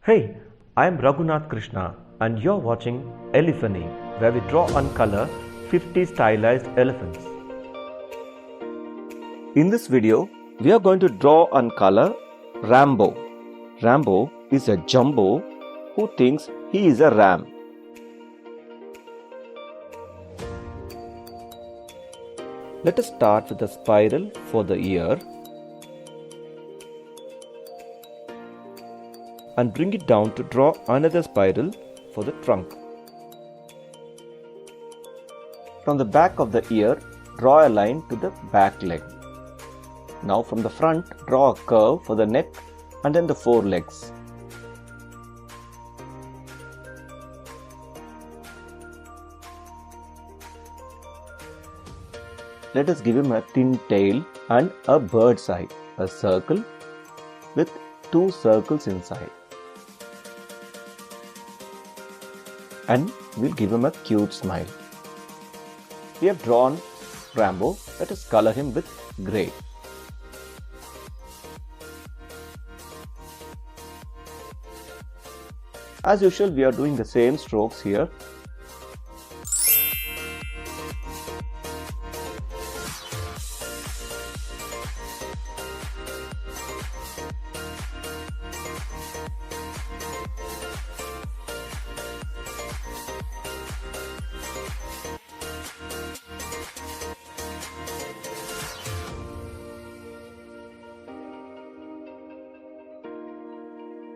Hey, I am Raghunath Krishna and you're watching Elephany, where we draw and color 50 stylized elephants. In this video, we are going to draw and color Rambo. Rambo is a jumbo who thinks he is a ram. Let us start with a spiral for the ear and bring it down to draw another spiral for the trunk. From the back of the ear, draw a line to the back leg. Now from the front, draw a curve for the neck and then the forelegs. Let us give him a thin tail and a bird's eye, a circle with two circles inside. And we'll give him a cute smile. We have drawn Rambo. Let us color him with grey. As usual, we are doing the same strokes here.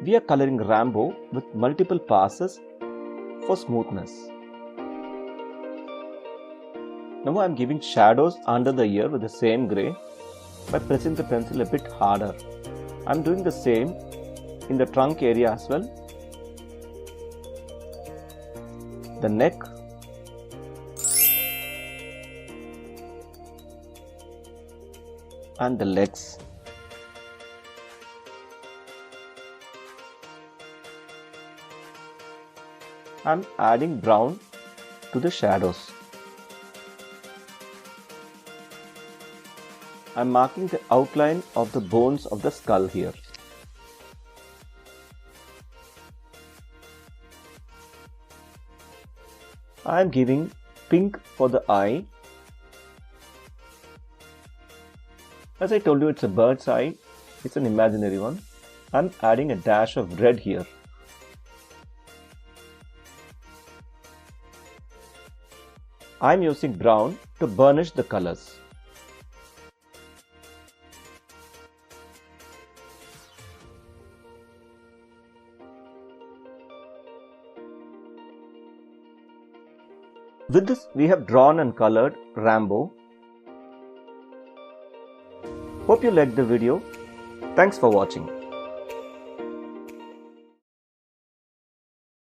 We are coloring Rambo with multiple passes for smoothness. Now I am giving shadows under the ear with the same grey by pressing the pencil a bit harder. I am doing the same in the trunk area as well, the neck, and the legs. I am adding brown to the shadows. I am marking the outline of the bones of the skull here. I am giving pink for the eye. As I told you, it's a bird's eye. It's an imaginary one. I am adding a dash of red here. I am using brown to burnish the colors. With this, we have drawn and colored Rambo. Hope you liked the video. Thanks for watching.